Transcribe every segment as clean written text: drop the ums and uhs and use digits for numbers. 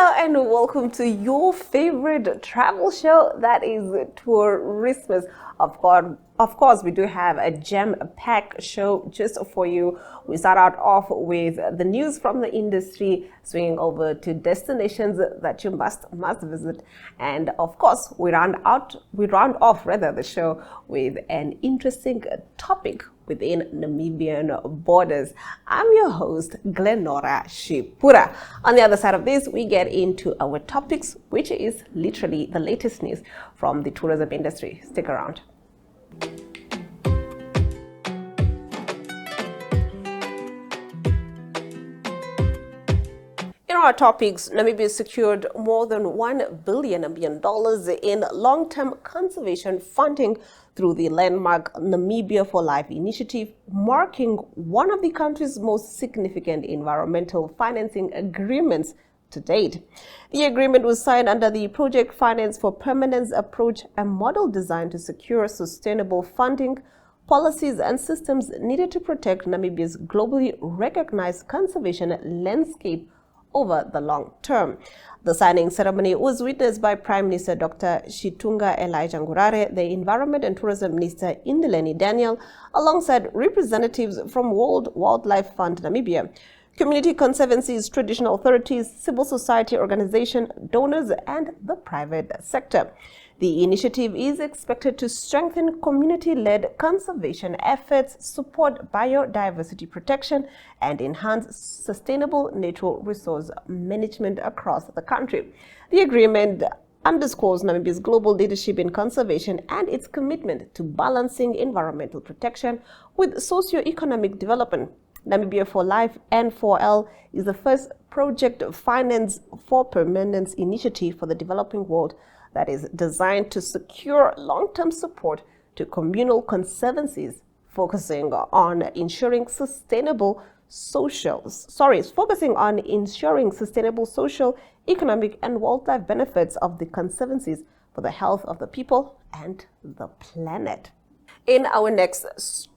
Hello and welcome to your favorite travel show, that is Tourismus. Of course, we do have a jam-packed show just for you. We start out off with the news from the industry, swinging over to destinations that you must visit, and of course, we round off the show with an interesting topic within Namibian borders. I'm your host, Glenora Shipura. On the other side of this, we get into our topics, which is literally the latest news from the tourism industry. Stick around. In our topics, Namibia secured more than $1 billion in long-term conservation funding through the landmark Namibia for Life initiative, marking one of the country's most significant environmental financing agreements to date. The agreement was signed under the Project Finance for Permanence approach, a model designed to secure sustainable funding, policies and systems needed to protect Namibia's globally recognized conservation landscape over the long term. The signing ceremony was witnessed by Prime Minister Dr. Shitunga Elijah Ngurare, the Environment and Tourism Minister Indileni Daniel, alongside representatives from World Wildlife Fund Namibia, community conservancies, traditional authorities, civil society organizations, donors, and the private sector. The initiative is expected to strengthen community-led conservation efforts, support biodiversity protection, and enhance sustainable natural resource management across the country. The agreement underscores Namibia's global leadership in conservation and its commitment to balancing environmental protection with socio-economic development. Namibia for Life N4L is the first project finance for permanence initiative for the developing world that is designed to secure long-term support to communal conservancies, focusing on ensuring sustainable social, economic, and wildlife benefits of the conservancies for the health of the people and the planet. In our next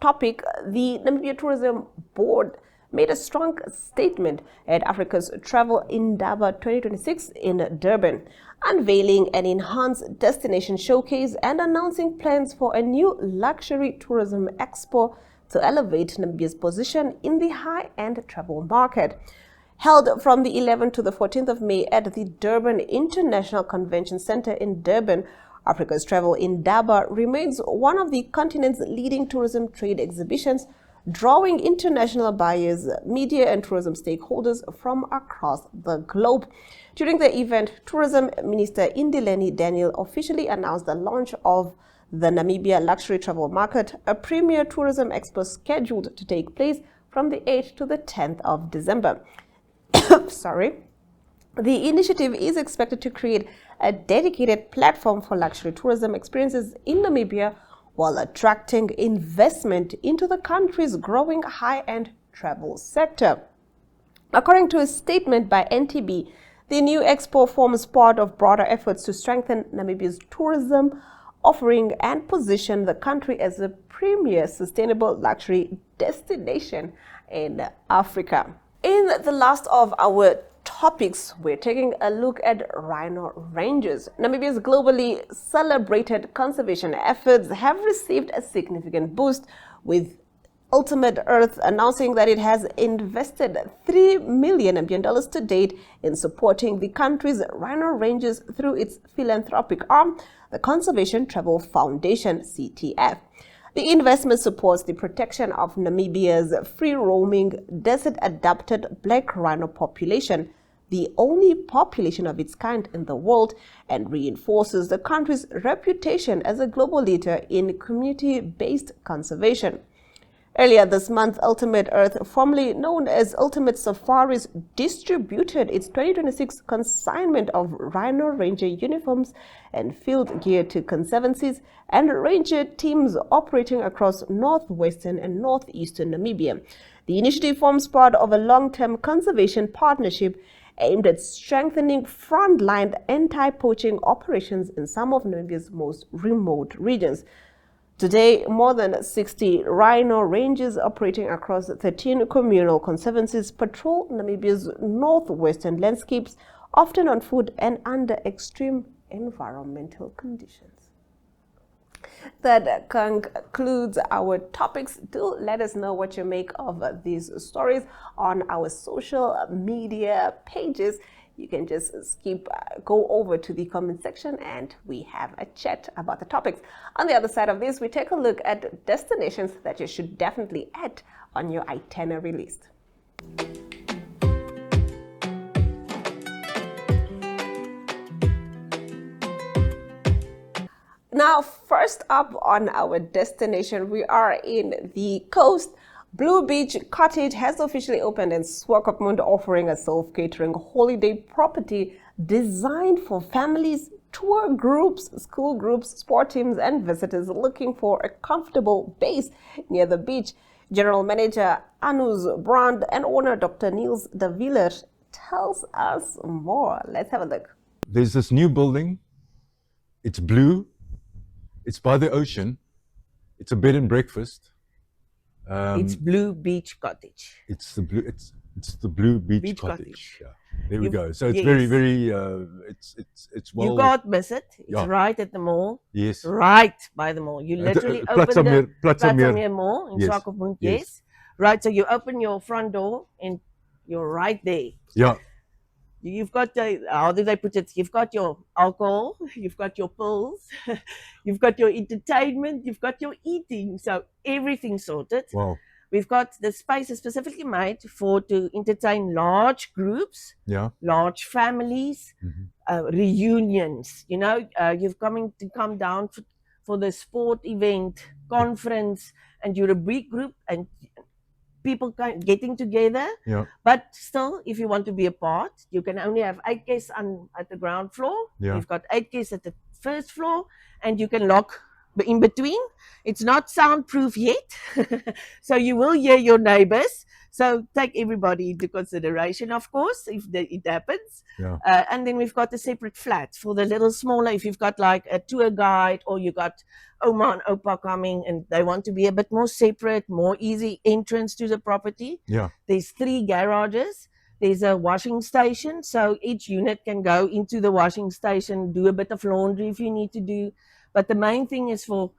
topic, the Namibia Tourism Board made a strong statement at Africa's Travel Indaba 2026 in Durban, unveiling an enhanced destination showcase and announcing plans for a new luxury tourism expo to elevate Namibia's position in the high-end travel market. Held from the 11th to the 14th of May at the Durban International Convention Center in Durban, Africa's Travel Indaba remains one of the continent's leading tourism trade exhibitions, drawing international buyers, media, and tourism stakeholders from across the globe. During the event, Tourism Minister Indileni Daniel officially announced the launch of the Namibia Luxury Travel Market, a premier tourism expo scheduled to take place from the 8th to the 10th of December. The initiative is expected to create a dedicated platform for luxury tourism experiences in Namibia while attracting investment into the country's growing high-end travel sector. According to a statement by NTB, the new expo forms part of broader efforts to strengthen Namibia's tourism offering and position the country as a premier sustainable luxury destination in Africa. In the last of our topics, we're taking a look at Rhino Rangers. Namibia's globally celebrated conservation efforts have received a significant boost, with Ultimate.earth announcing that it has invested $3 million to date in supporting the country's Rhino Rangers through its philanthropic arm, the Conservation Travel Foundation, CTF. The investment supports the protection of Namibia's free-roaming, desert-adapted black rhino population, the only population of its kind in the world, and reinforces the country's reputation as a global leader in community-based conservation. Earlier this month, Ultimate.earth, formerly known as Ultimate Safaris, distributed its 2026 consignment of Rhino Ranger uniforms and field gear to conservancies and ranger teams operating across northwestern and northeastern Namibia. The initiative forms part of a long-term conservation partnership aimed at strengthening frontline anti-poaching operations in some of Namibia's most remote regions. Today, more than 60 Rhino Rangers operating across 13 communal conservancies patrol Namibia's northwestern landscapes, often on foot and under extreme environmental conditions. That concludes our topics. Do let us know what you make of these stories on our social media pages. You can just go over to the comment section and we have a chat about the topics. On the other side of this, we take a look at destinations that you should definitely add on your itinerary list. Now, first up on our destination, we are in the coast. Blue Beach Cottage has officially opened in Swakopmund, offering a self-catering holiday property designed for families, tour groups, school groups, sport teams, and visitors looking for a comfortable base near the beach. General Manager Anus Brand and owner Dr. Niels de Wieler tells us more. Let's have a look. There's this new building. It's blue. It's by the ocean. It's a bed and breakfast. It's Blue Beach Cottage. It's the Blue Beach Cottage. Yeah. There we go. So it's yes. very it's well. You can't miss it. It's right at the mall. Yes. Right by the mall. You literally open the Platzameer Mall in Swakopmund. Yes. Right. So you open your front door and you're right there. Yeah. You've got how do they put it? You've got your alcohol, you've got your pills, you've got your entertainment, you've got your eating. So everything's sorted. Wow. We've got the spaces specifically made to entertain large groups, large families, reunions. You know, you've come down for the sport event, conference, and you're a big group and people getting together. Yeah. But still, if you want to be a part, you can only have 8 guests at the ground floor. Yeah. You've got 8 guests at the first floor, and you can lock in between. It's not soundproof yet, so you will hear your neighbors. So take everybody into consideration, of course, if it happens. Yeah. And then we've got a separate flat for the little smaller, if you've got like a tour guide or you got Oma and Opa coming and they want to be a bit more separate, more easy entrance to the property. Yeah. There's 3 garages. There's a washing station. So each unit can go into the washing station, do a bit of laundry if you need to do. But the main thing is for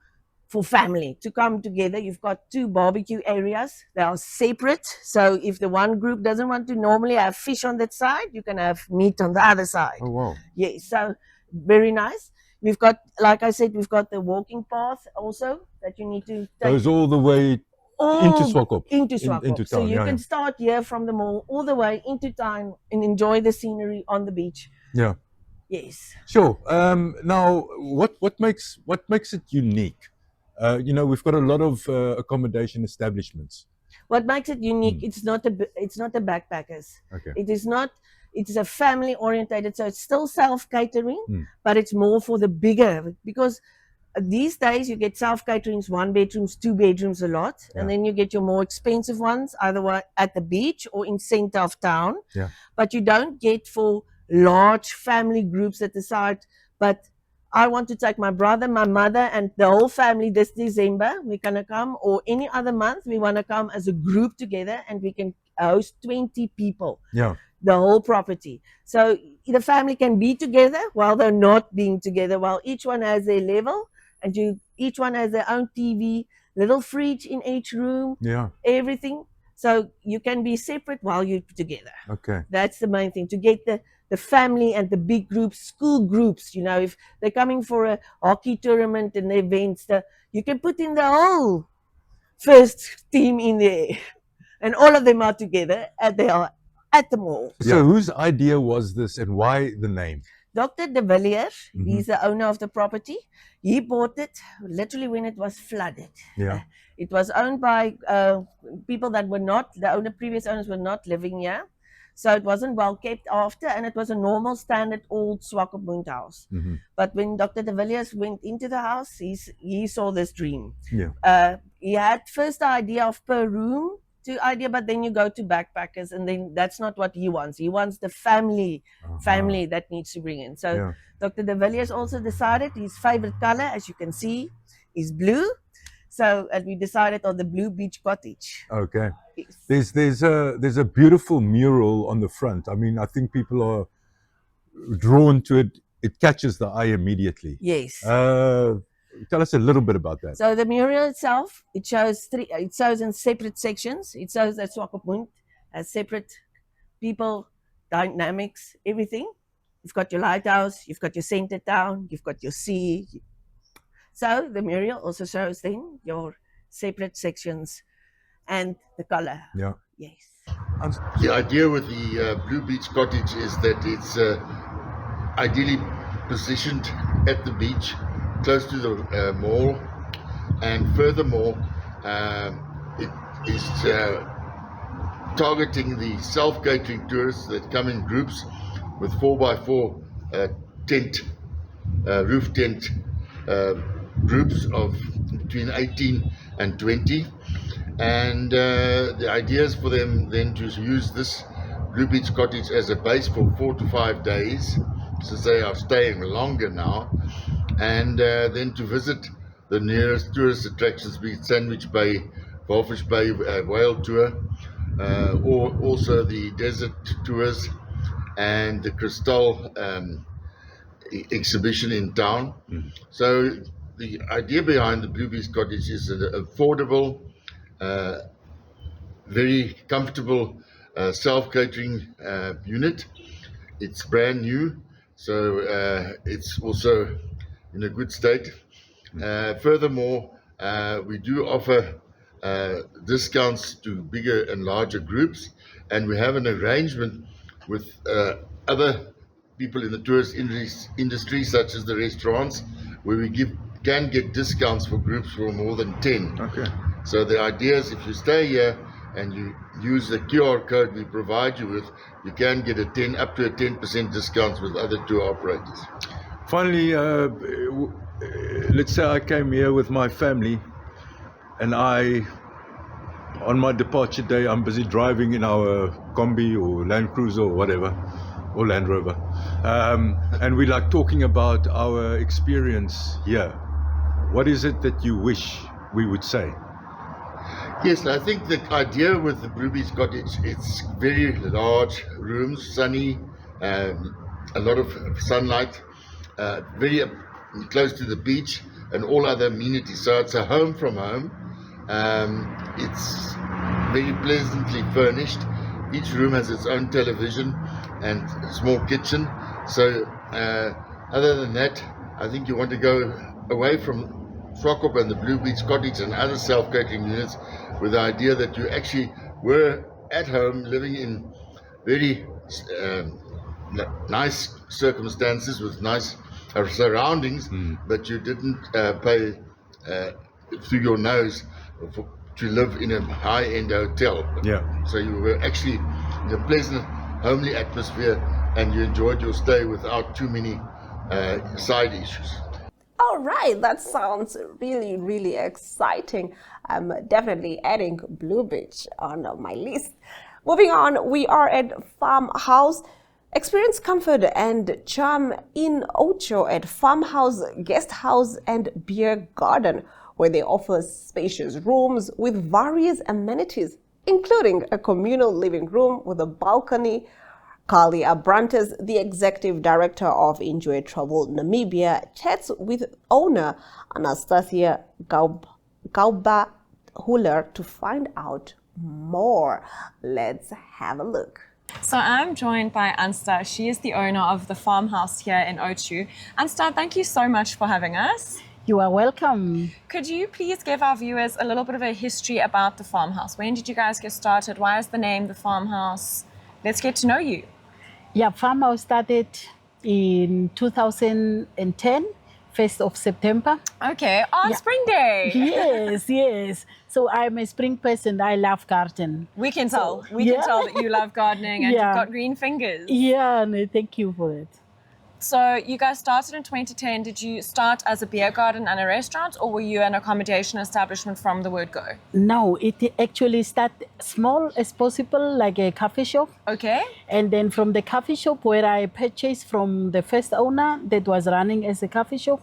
family to come together. You've got 2 barbecue areas. They are separate. So if the one group doesn't want to normally have fish on that side, you can have meat on the other side. Oh, wow. Yes, so very nice. We've got, like I said, we've got the walking path also that you need to take. Goes all the way into Swakop. Into Swakop. Into town. So you can start here from the mall all the way into town and enjoy the scenery on the beach. Yeah. Yes. Sure. Now, what makes it unique? You know, we've got a lot of accommodation establishments. What makes it unique? It's not a backpackers. Okay. It is not. It's a family orientated, so it's still self-catering, but it's more for the bigger, because these days you get self-caterings, 1 bedrooms, 2 bedrooms a lot, and then you get your more expensive ones either at the beach or in center of town. Yeah. But you don't get for large family groups at the side. But I want to take my brother, my mother, and the whole family this December. We're gonna come, or any other month. We want to come as a group together, and we can host 20 people. Yeah. The whole property. So the family can be together while they're not being together, while each one has their level, and each one has their own TV, little fridge in each room, everything. So you can be separate while you're together. Okay. That's the main thing, to get the family and the big groups, school groups. You know, if they're coming for a hockey tournament and events, you can put in the whole first team in there, and all of them are together at the mall. So whose idea was this and why the name? Dr. De Villiers, he's the owner of the property. He bought it literally when it was flooded. Yeah. It was owned by people that were not, previous owners were not living here. So it wasn't well kept after, and it was a normal standard old Swakopmund house. But when Dr. De Villiers went into the house, he saw this dream. Yeah. He had first the idea of per room, but then you go to backpackers, and then that's not what he wants. He wants the family that needs to bring in. So Dr. De Villiers also decided his favorite color, as you can see, is blue. So we decided on the Blue Beach Cottage. Okay. Yes. There's a beautiful mural on the front. I mean, I think people drawn to it, it catches the eye immediately. Yes. Tell us a little bit about that. So the mural itself, it shows in separate sections. It shows that Swakopmund has separate people, dynamics, everything. You've got your lighthouse, you've got your center town, you've got your sea. So the mural also shows then your separate sections and the color. Yeah. Yes. The idea with the Blue Beach Cottage is that it's ideally positioned at the beach, close to the mall, and furthermore, it is targeting the self-catering tourists that come in groups with 4x4 tent, roof tent groups of between 18 and 20. And the idea is for them then to use this Blue Beach Cottage as a base for 4 to 5 days, since they are staying longer now, and then to visit the nearest tourist attractions, be it Sandwich Bay, Walfish Bay whale tour, or also the desert tours and the Crystal exhibition in town. So the idea behind the Blue Beach Cottage is an affordable, very comfortable self-catering unit. It's brand new, so it's also in a good state. Furthermore, we do offer discounts to bigger and larger groups, and we have an arrangement with other people in the tourist industry, such as the restaurants, where we can get discounts for groups for more than 10. Okay. So the idea is, if you stay here and you use the QR code we provide you with, you can get up to a 10% discount with other tour operators. Finally, let's say I came here with my family, and on my departure day, I'm busy driving in our Kombi or Land Cruiser or whatever, or Land Rover, and we like talking about our experience here. What is it that you wish we would say? Yes, I think the idea with the Blue Beach Cottage, it's very large rooms, sunny, a lot of sunlight, very close to the beach and all other amenities. So it's a home from home. It's very pleasantly furnished. Each room has its own television and a small kitchen. So other than that, I think you want to go away from Swakopmund and the Blue Beach Cottage and other self-catering units with the idea that you actually were at home living in very nice circumstances with nice surroundings, but you didn't pay through your nose to live in a high-end hotel. Yeah. So you were actually in a pleasant, homely atmosphere, and you enjoyed your stay without too many side issues. All right, that sounds really, really exciting. I'm definitely adding Blue Beach on my list. Moving on, we are at FARMhouse. Experience comfort and charm in Outjo at FARMhouse, Guesthouse and Beergarden, where they offer spacious rooms with various amenities, including a communal living room with a balcony. Carly Abrantes, the executive director of Enjoy Travel Namibia, chats with owner Anastasia Gauba-Huller to find out more. Let's have a look. So I'm joined by Ansta. She is the owner of the FARMhouse here in Outjo. Ansta, thank you so much for having us. You are welcome. Could you please give our viewers a little bit of a history about the FARMhouse? When did you guys get started? Why is the name the FARMhouse? Let's get to know you. Yeah, FARMhouse started in 2010, 1st of September. Okay, on Spring Day. Yes, yes. So I'm a spring person. I love garden. We can tell. We can tell that you love gardening and you've got green fingers. Yeah, no, thank you for it. So you guys started in 2010. Did you start as a beer garden and a restaurant, or were you an accommodation establishment from the word go? No, it actually started small as possible, like a coffee shop. Okay. And then from the coffee shop where I purchased from the first owner that was running as a coffee shop,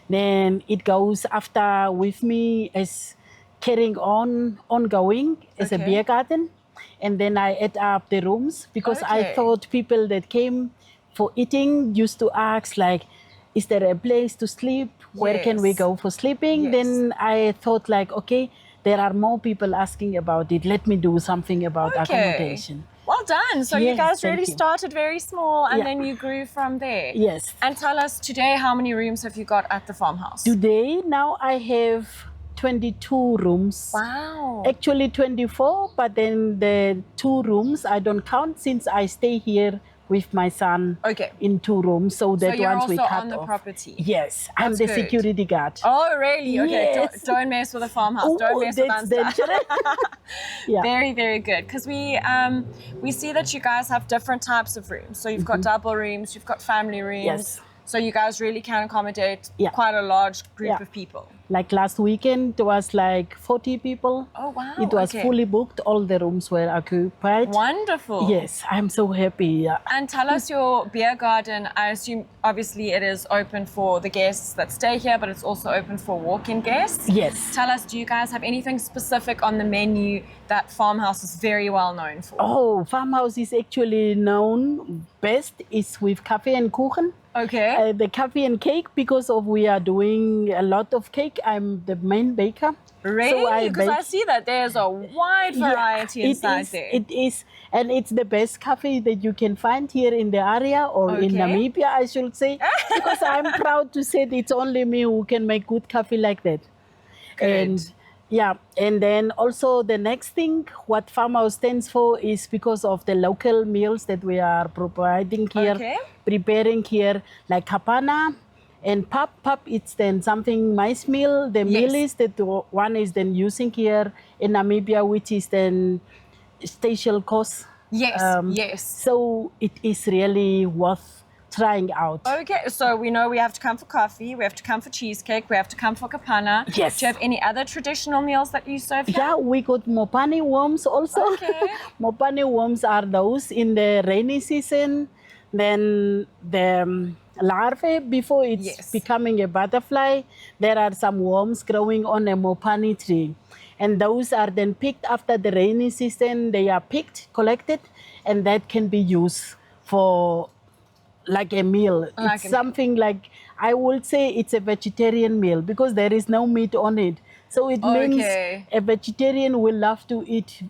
then it goes after with me as carrying ongoing as a beer garden. And then I add up the rooms because I thought people that came for eating used to ask like, is there a place to sleep? Where can we Yes. go for sleeping? Yes. Then I thought like, okay, there are more people asking about it. Let me do something about accommodation. Well done. So you Yes, guys thank really you. started very small and Yeah. then you grew from there. Yes. And tell us today, how many rooms have you got at the farmhouse? Today, now I have 22 rooms. Wow. Actually 24, but then the 2 rooms I don't count since I stay here with my son Okay. in 2 rooms. So that you're once we also cut on the off. property. Yes, I'm That's the good. security guard. Oh, really? Okay. Yes. Don't mess with the farmhouse. Don't mess with that's Unsta. dangerous. Yeah. Very, very good. Because we see that you guys have different types of rooms. So you've got double rooms, you've got family rooms. Yes. So you guys really can accommodate Yeah. quite a large group Yeah. of people. Like last weekend, it was like 40 people. Oh, wow. It was okay. fully booked. All the rooms were occupied. Wonderful. Yes, I'm so happy. Yeah. And tell us your beer garden. I assume obviously it is open for the guests that stay here, but it's also open for walk-in guests. Yes. Tell us, do you guys have anything specific on the menu that Farmhouse is very well known for? Oh, farmhouse is actually known best is with coffee and kuchen. Okay. The coffee and cake, because of we are doing a lot of cake. I'm the main baker. Really? Because I bake. see that there's a wide variety inside there. It is, and it's the best coffee that you can find here in the area or in Okay. Namibia, I should say, because I'm proud to say it's only me who can make good coffee like that. Good. And yeah, and then also the next thing, what Farmhouse stands for is because of the local meals that we are providing here, Okay. preparing here, like kapana and pap. Pap, it's then something mice meal. The meal Yes. is that one is then using here in Namibia, which is then special cost. Yes, yes. So it is really worth trying out. Okay, so we know we have to come for coffee, we have to come for cheesecake, we have to come for kapana. Yes. Do you have any other traditional meals that you serve here? Yeah, we got mopani worms also. Okay. Mopani worms are those in the rainy season. Then the larvae, before it's Yes. becoming a butterfly, there are some worms growing on a mopani tree. And those are then picked after the rainy season. They are picked, collected, and that can be used for like a meal. Like It's a meal. something like, I would say it's a vegetarian meal because there is no meat on it. So it means Okay. a vegetarian will love to eat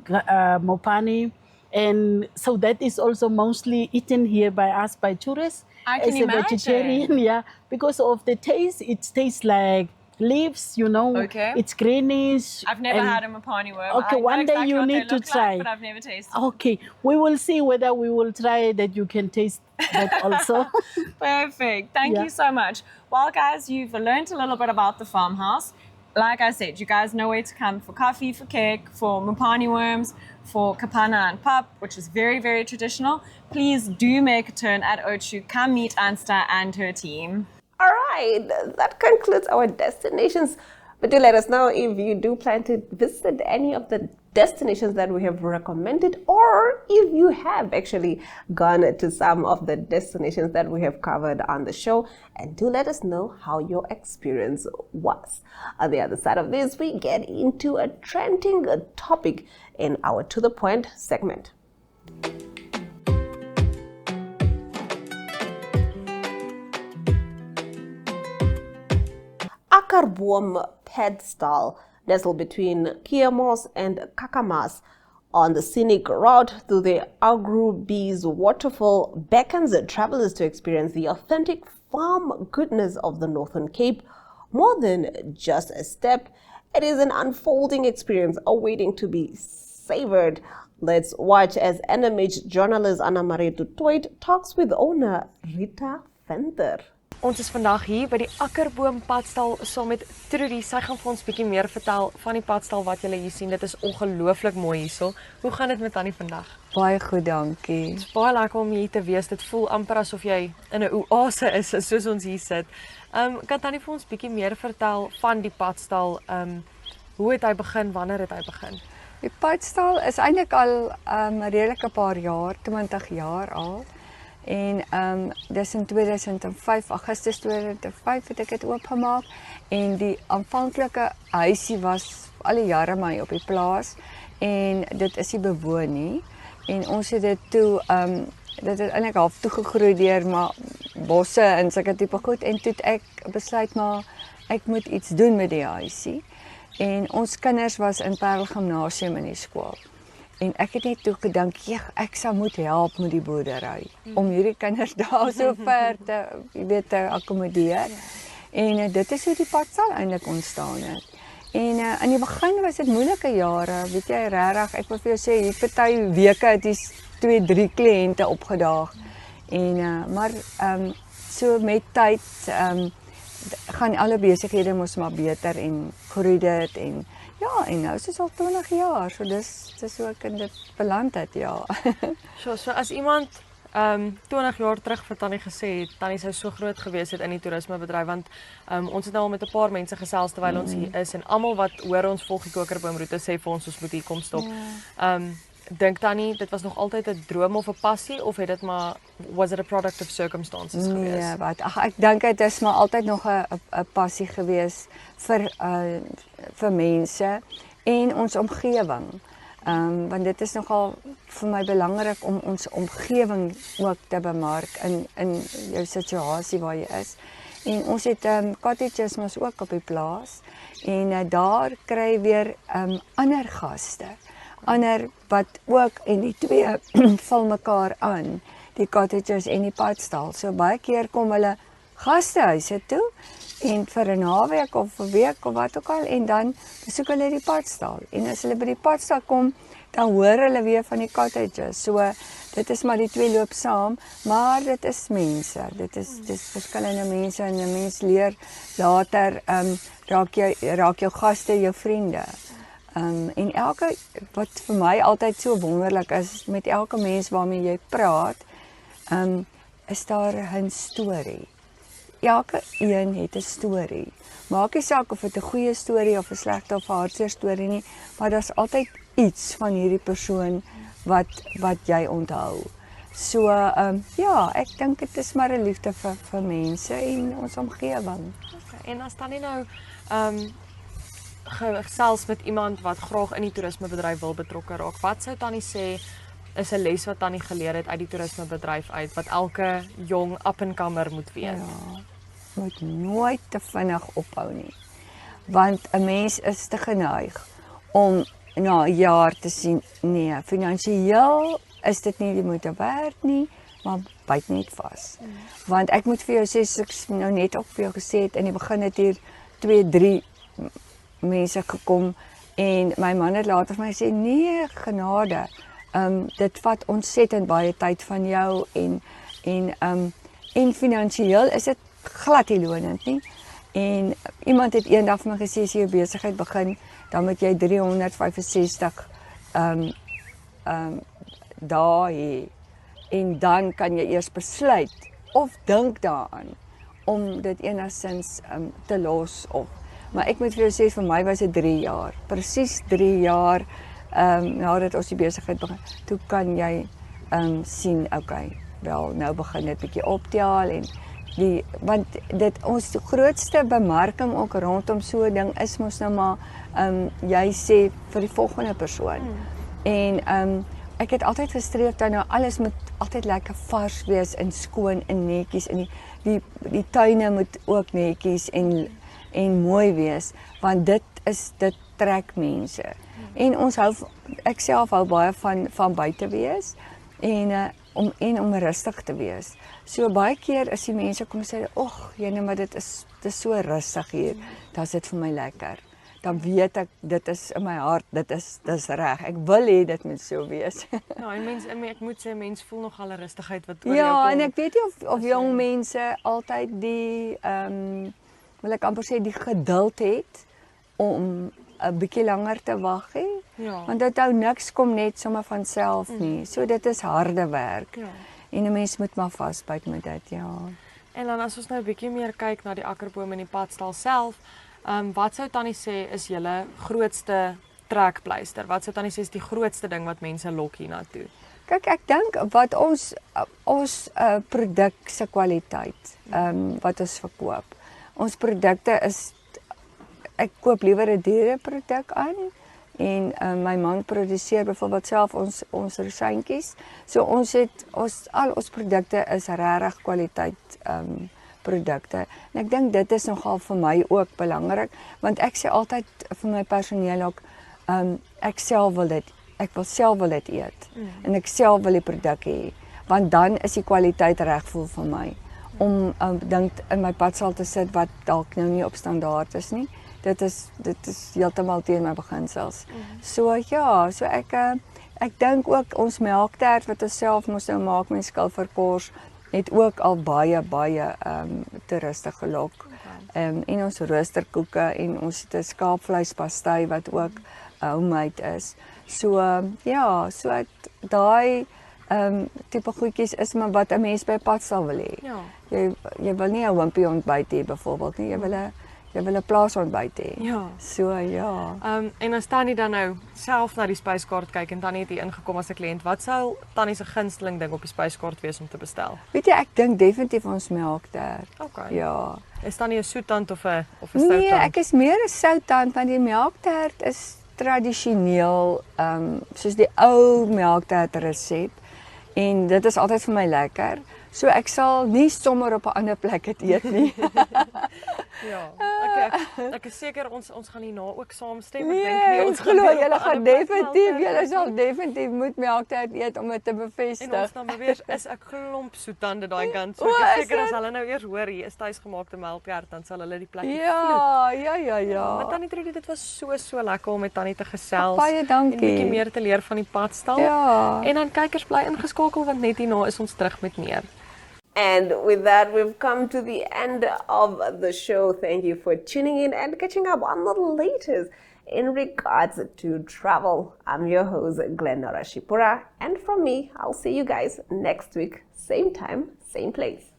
mopani. And so that is also mostly eaten here by us, by tourists. I can as a imagine. vegetarian, yeah, because of the taste. It tastes like leaves, you know. Okay. It's greenish. I've never and- had a mopani worm. Okay, I know one day exactly you what need they to look try. like, but I've never tasted. Okay, we will see whether we will try that you can taste that also. Perfect. Thank Yeah. you so much. Well, guys, you've learned a little bit about the farmhouse. Like I said, you guys know where to come for coffee, for cake, for mopani worms, for kapana and pap, which is very, very traditional. Please do make a turn at Outjo. Come meet Ansta and her team. All right, that concludes our destinations. But do let us know if you do plan to visit any of the destinations that we have recommended, or if you have actually gone to some of the destinations that we have covered on the show. And do let us know how your experience was. On the other side of this, we get into a trending topic in our To The Point segment. Akkerboom Padstal, nestled between Keimoes and Kakamas, on the scenic route through the Akkerboom waterfall, beckons travelers to experience the authentic farm goodness of the Northern Cape. More than just a step, it is an unfolding experience awaiting to be savored. Let's watch as NMH journalist Anna Marie Dutoit talks with owner Rita Venter. Ons is vandag hier by die Akkerboom Padstal saam met Trudy. Sy gaan vir ons bietjie meer vertel van die padstal wat julle hier sien. Dit is ongelooflik mooi hierso. Hoe gaan dit met Tannie vandag? Baie goed, dankie. Dit is baie lekker om hier te wees. Dit voel amper asof jy in 'n oase is soos ons hier sit. Kan Tannie vir ons bietjie meer vertel van die padstal? Hoe het hy begin? Wanneer het hy begin? Die padstal is eintlik al 'n redelike paar jaar, 20 jaar al. En dis in 2005, Augustus 2005 het ek dit oopgemaak. En die aanvanklike huisie was al die jare my op die plaas en dit is nie bewoon nie. En ons het dit toe dit het eintlik half toegegroei deur maar bosse en sulke tipe goed en toe het ek besluit maar ek moet iets doen met die huisie. En ons kinders was in Parel Gimnasium in die skool. En ek het net toe gedink, ek sou moet help met die boerdery om hierdie kinders daar so ver te akkommodeer. En dit is hoe die padstal eintlik ontstaan het. En in die begin was dit moeilike jare, weet jy, regtig, ek wil vir jou sê, hier party weke het jy 2-3 kliënte opgedaag. En maar so met tyd gaan alle besighede mos maar beter en groei dit en ja, en nou is dit al 20 jaar, so dis hoe ek in dit beland het, ja. So as iemand 20 jaar terug vir Tannie gesê het, Tannie sou so groot gewees het in die toerismebedryf, want ons het nou al met 'n paar mense gesels terwyl ons hier is en almal wat hoor ons volg die kokerboomroete sê vir ons moet hier kom stop. Dink Tannie, dit was nog altyd 'n droom of 'n passie of het dit maar was it a product of circumstances gewees? Nee, ek dink dit is maar altyd nog 'n passie gewees vir mense en ons omgewing. Want dit is nogal vir my belangrik om ons omgewing ook te bemark in jou situasie waar jy is. En ons het cottages mos ook op die plaas en daar kry jy weer ander gaste. Ander wat ook en die twee vul mekaar aan, die cottages en die padstal. So baie keer kom hulle gastehuise toe en vir 'n naweek of 'n week of wat ook al en dan besoek hulle die padstal. En as hulle by die padstal kom, dan hoor hulle weer van die cottages. So dit is maar die twee loop saam, maar dit is mense. Dit is verskillende mense en 'n mens leer later raak jou gaste jou vriende. En wat vir my altyd so wonderlik is, met elke mens waarmee jy praat, is daar 'n storie. Elke een het 'n storie. Maak nie saak of dit 'n goeie storie of 'n slegte of 'n hartseer storie nie, maar daar's altyd iets van hierdie persoon wat jy onthou. So ja, ek dink dit is maar 'n liefde vir mense en ons omgewing. Okay. En as Tannie nou gesels met iemand wat graag in die toerismebedryf wil betrokke raak, wat sou Tannie sê is 'n les wat Tannie geleer het uit die toerismebedryf uit wat elke jong up-and-comer moet weet? Ja, moet nooit te vinnig ophou nie. Want 'n mens is te geneig om na 'n jaar te sien, nee, finansiëel is dit nie die moeite werd nie, maar byt net vas. Want ek moet vir jou sê, soos ek nou net ook vir jou gesê het, in die begin het hier 2-3 mense gekom en my man het later vir my gesê, nee, genade, dit vat ontsettend baie tyd van jou en finansiëel is dit glad nie lonend nie. En iemand het eendag vir my gesê, as jy jou besigheid begin, dan moet jy 365 dae hê. En dan kan jy eers besluit of dink daaraan om dit enigstens te los of. Maar ek moet vir jou sê, vir my was dit 3 jaar. Presies 3 jaar nadat ons die besigheid begin, toe kan jy sien, okay, wel, nou begin dit bietjie optel en want ons grootste bemarking ook rondom so 'n ding is mos nou maar jy sê vir die volgende persoon. En ek het altyd gestreef dat nou alles moet altyd lekker vars wees en skoon en netjies en die tuine moet ook netjies en mooi wees, want dit trek mense. En ek self hou baie van buite wees en om rustig te wees. So baie keer as die mense kom sê, "Ag, jene, maar dit is so rustig hier." Dan is dit vir my lekker. Dan weet ek dit is in my hart, dis reg. Ek wil hê dit moet so wees. Ja, en ek moet sê mens voel nog al 'n rustigheid wat oor jou Ja, kom. en ek weet nie of jong mense altyd die wil ek amper sê die geduld het om 'n bietjie langer te wag hê. Ja. Want dit hou niks kom net sommer van self nie. So dit is harde werk. Ja. En 'n mens moet maar vasbyt met dit, ja. En dan as ons nou 'n bietjie meer kyk na die akkerboom en die padstal self, wat sou Tannie sê is julle grootste trekpleister? Wat sou Tannie sê is die grootste ding wat mense lok hiernatoe? Kyk, ek dink wat ons produk se kwaliteit, wat ons verkoop. Ons produkte is, ek koop liewer 'n dure produk aan En my man produseer byvoorbeeld self ons rosijntjies. So al ons produkte is regtig kwaliteit produkte. En ek dink dit is nogal vir my ook belangrik, want ek sê altyd vir my personeel ook, ek wil self wil dit eet. En ek self wil die produk hê, want dan is die kwaliteit reg vir my. Om dink in my padstal te sit wat dalk nou nie op standaard is nie. Dit is heeltemal teen my beginsels. So ja, so ek dink ook ons melktert wat ons self moes nou maak met skilverkors het ook al baie toeriste gelok. En ons roosterkoeke en ons het 'n skaapvleispastei wat ook homemade is. So ja, so daai tipe goedjies is maar wat 'n mens by 'n padstal wil hê. Ja. Jy wil nie 'n wimpie ontbyt hê byvoorbeeld nie. Jy wil 'n plaasontbyt hê. Ja. So ja. En as Tannie dan nou self na die spyskaart kyk en Tannie het hier ingekom as 'n kliënt, wat sou Tannie se gunsteling ding op die spyskaart wees om te bestel? Weet jy, ek dink definitief ons melktert. Okay. Ja. Is Tannie 'n soettand of 'n stouttand? Nee, ek is meer 'n souttand want die melktert is tradisioneel soos die ou melktert resep en dit is altyd vir my lekker. So ek sal nie sommer op 'n ander plek dit eet nie. Ja. Ek is seker ons gaan hierna ook saamstem. Nee, ons glo julle gaan definitief, julle sal definitief moet melktert eet om dit te bevestig. En ons dan maar weer is 'n klomp soetande daai kant. So ek is seker as hulle nou eers hoor hier is tuisgemaakte melktert, dan sal hulle die plekkie vloek. Ja. Maar Tannie Trudy, dit was so lekker om met Tannie te gesels. Baie dankie. En 'n bietjie meer te leer van die padstal. Ja. En dan kykers bly ingeskakel want net hierna is ons terug met meer. And with that, we've come to the end of the show. Thank you for tuning in and catching up on the latest in regards to travel. I'm your host, Glenora Shipura. And from me, I'll see you guys next week, same time, same place.